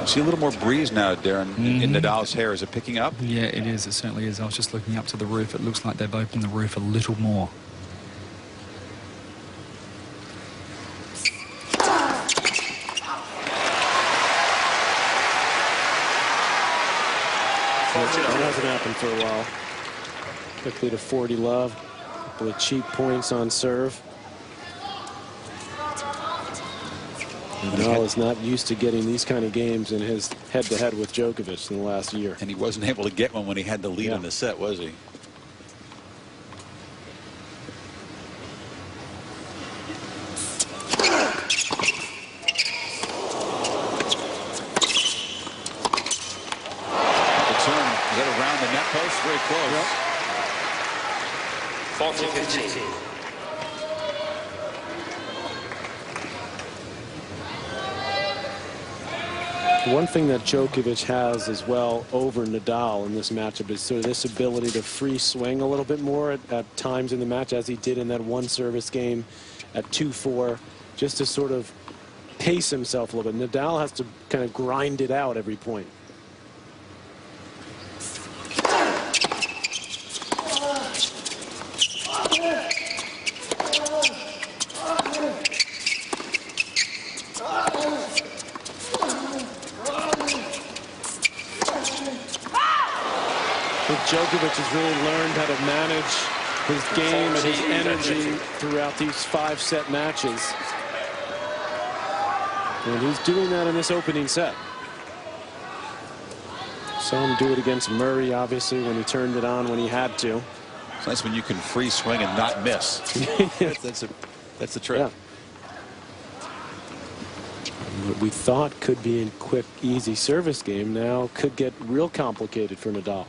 See a little more breeze now, Darren, in Nadal's hair. Is it picking up? Yeah, it is. It certainly is. I was just looking up to the roof. It looks like they've opened the roof a little more. That hasn't happened for a while. Quickly to 40 love. A couple of cheap points on serve. Nadal is not used to getting these kind of games in his head-to-head with Djokovic in the last year. And he wasn't able to get one when he had the lead in the set, was he? Is that around the net post? Very close. 40-15. One thing that Djokovic has as well over Nadal in this matchup is sort of this ability to free swing a little bit more at times in the match, as he did in that one service game at 2-4, just to sort of pace himself a little bit. Nadal has to kind of grind it out every point. Djokovic has really learned how to manage his game and his energy throughout these 5-set matches. And he's doing that in this opening set. Saw him do it against Murray, obviously, when he turned it on when he had to. It's nice when you can free swing and not miss. That's the trick. Yeah. What we thought could be a quick, easy service game now could get real complicated for Nadal.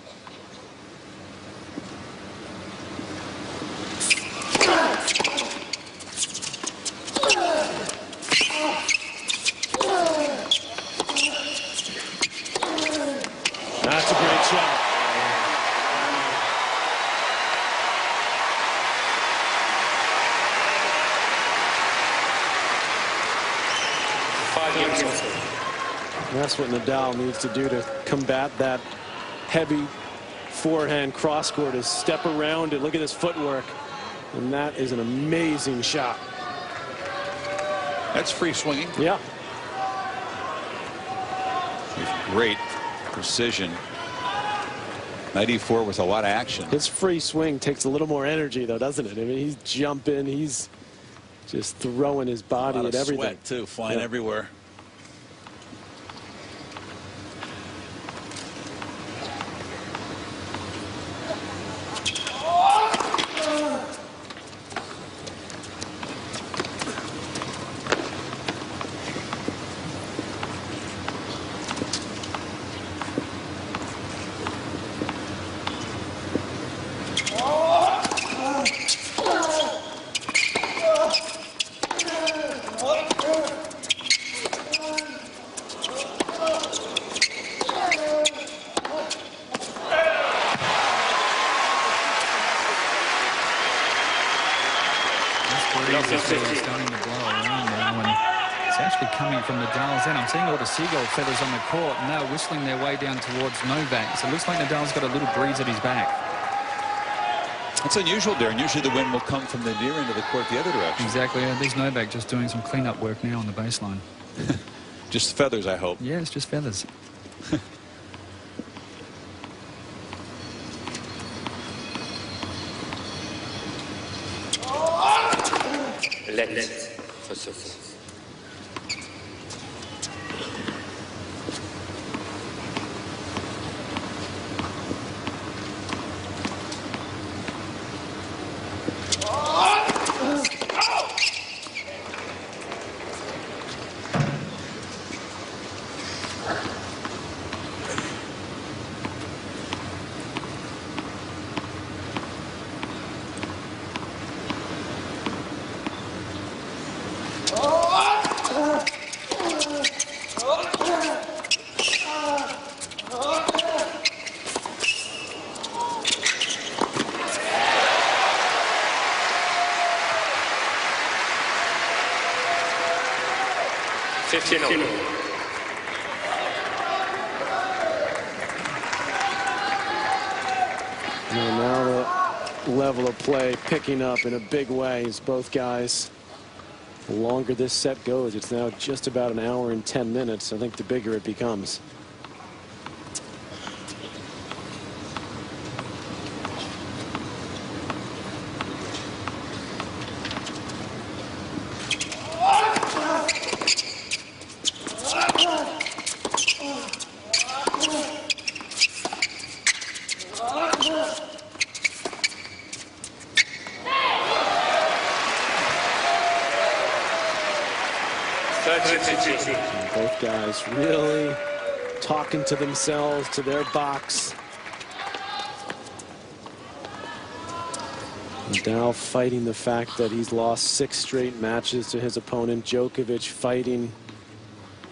That's a great shot. That's what Nadal needs to do to combat that heavy forehand cross court, is step around it. Look at his footwork. And that is an amazing shot. That's free swinging. Yeah. With great precision. 94 with a lot of action. His free swing takes a little more energy, though, doesn't it? I mean, he's jumping. He's just throwing his body at everything. Sweat, too, flying everywhere. I'm seeing all the seagull feathers on the court, and they're whistling their way down towards Novak. So it looks like Nadal's got a little breeze at his back. It's unusual, Darren. Usually the wind will come from the near end of the court the other direction. Exactly. There's Novak just doing some cleanup work now on the baseline. Just feathers, I hope. Yeah, it's just feathers. Now the level of play picking up in a big way as both guys, the longer this set goes, it's now just about an hour and 10 minutes. I think the bigger it becomes. Both guys really talking to themselves, to their box. Nadal fighting the fact that he's lost 6 straight matches to his opponent. Djokovic fighting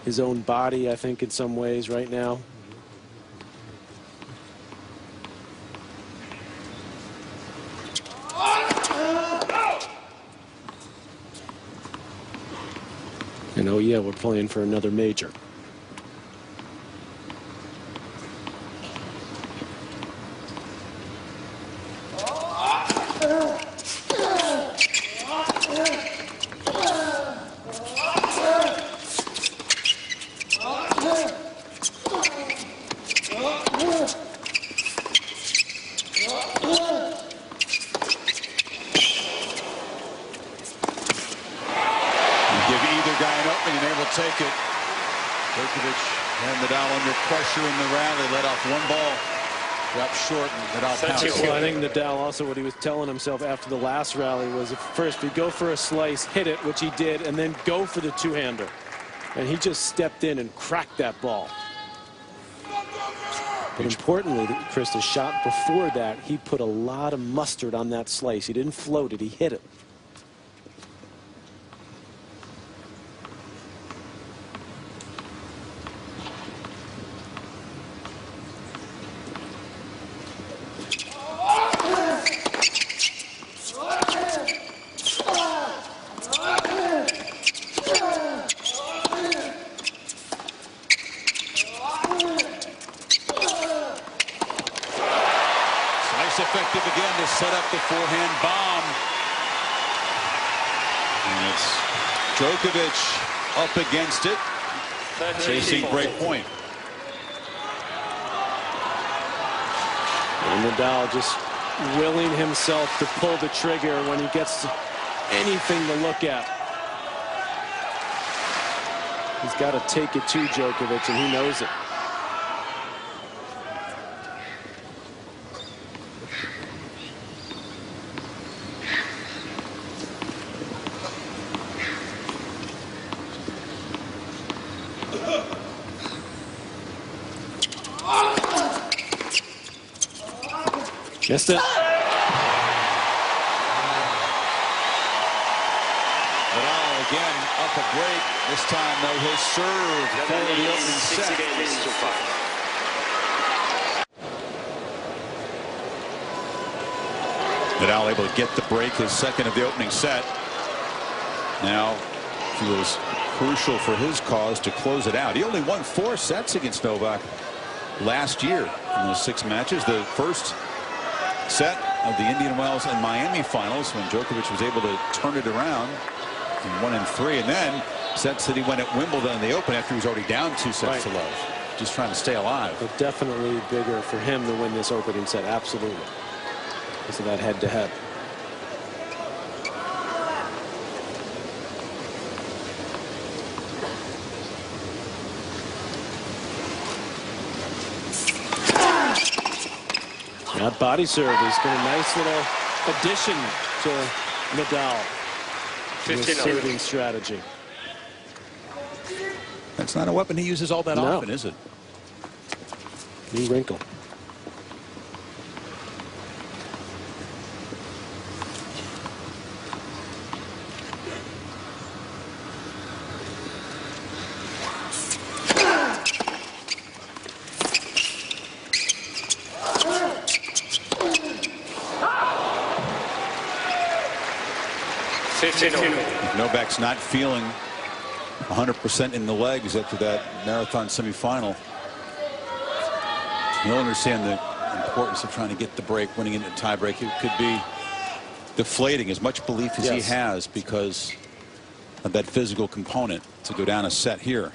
his own body, I think, in some ways right now. And oh yeah, we're playing for another major. Take it. Djokovic and Nadal under pressure in the rally. Let off one ball. Dropped short and Nadal pounced. Well, I think Nadal also, what he was telling himself after the last rally was, first, if you go for a slice, hit it, which he did, and then go for the two-hander. And he just stepped in and cracked that ball. But importantly, Chris, the shot before that, he put a lot of mustard on that slice. He didn't float it. He hit it. Effective again to set up the forehand bomb. And it's Djokovic up against it, chasing break point. And Nadal just willing himself to pull the trigger when he gets anything to look at. He's got to take it to Djokovic, and he knows it. Missed it. Nadal again up a break. This time, though, he'll serve for the opening set. Nadal able to get the break, his second of the opening set. Now feels crucial for his cause to close it out. He only won 4 sets against Novak last year in those 6 matches. The first set of the Indian Wells and Miami finals, when Djokovic was able to turn it around in 1 and 3, and then sets that he went at Wimbledon in the Open after he was already down 2 sets to love, just trying to stay alive. But definitely bigger for him to win this opening set, absolutely, because of that head-to-head. That body serve has been a nice little addition to Nadal. His serving strategy. That's not a weapon he uses all that often, is it? New wrinkle. If Novak's not feeling 100% in the legs after that marathon semifinal, you'll understand the importance of trying to get the break, winning in the tiebreak. It could be deflating, as much belief as he has because of that physical component, to go down a set here.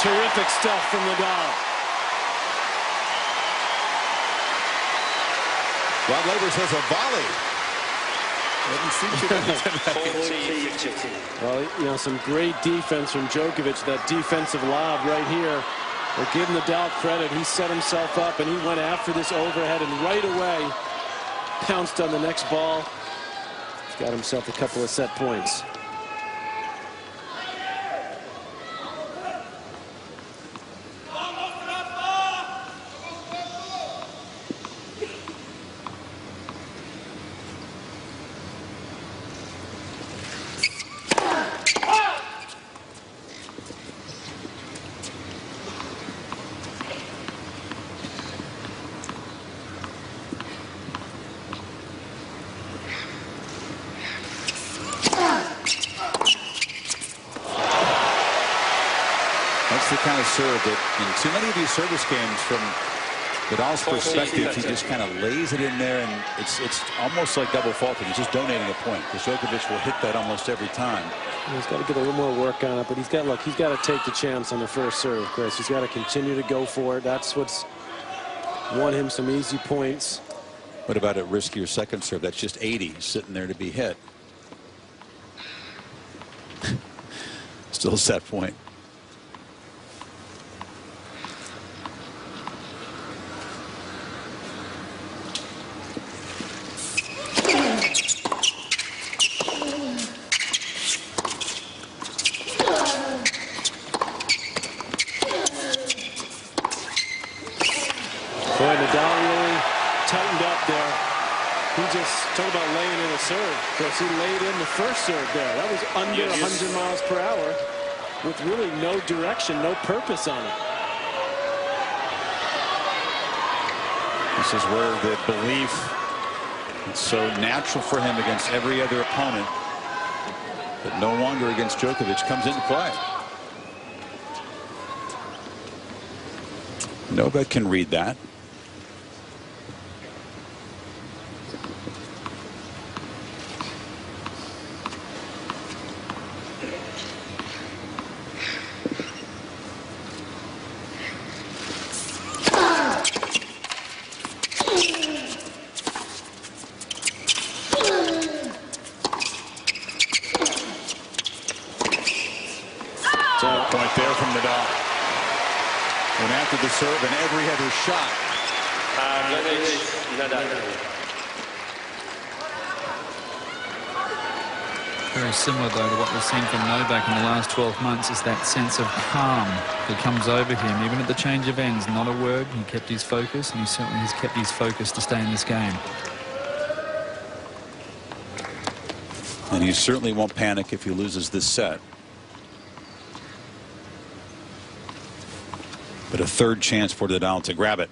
Terrific stuff from Nadal. Rod Laver says a volley. Doesn't seem to be. Well, you know, some great defense from Djokovic. That defensive lob right here. We'll give Nadal credit. He set himself up and he went after this overhead and right away pounced on the next ball. He's got himself a couple of set points. That's the kind of serve that in too many of these service games, from Nadal's perspective, he just kind of lays it in there, and it's almost like double faulting. He's just donating a point, because Djokovic will hit that almost every time. He's got to get a little more work on it, but he's got to take the chance on the first serve, Chris. He's got to continue to go for it. That's what's won him some easy points. What about a riskier second serve? That's just 80 sitting there to be hit. Still a set point. Boy, Nadal really tightened up there. He just talk about laying in a serve. Because he laid in the first serve there. That was under 100 miles per hour with really no direction, no purpose on it. This is where the belief, it's so natural for him against every other opponent, but no longer against Djokovic, comes into play. Novak can read that. Point there from Nadal. Went after the serve and every other shot. Very similar, though, to what we've seen from Novak in the last 12 months, is that sense of calm that comes over him. Even at the change of ends, not a word. He kept his focus, and he certainly has kept his focus to stay in this game. And he certainly won't panic if he loses this set. But a third chance for Nadal to grab it.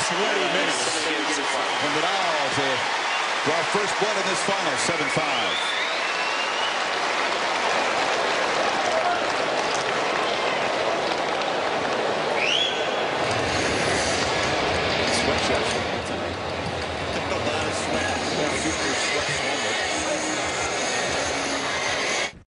Sweaty minutes for Nadal to draw first blood in this final, 7-5.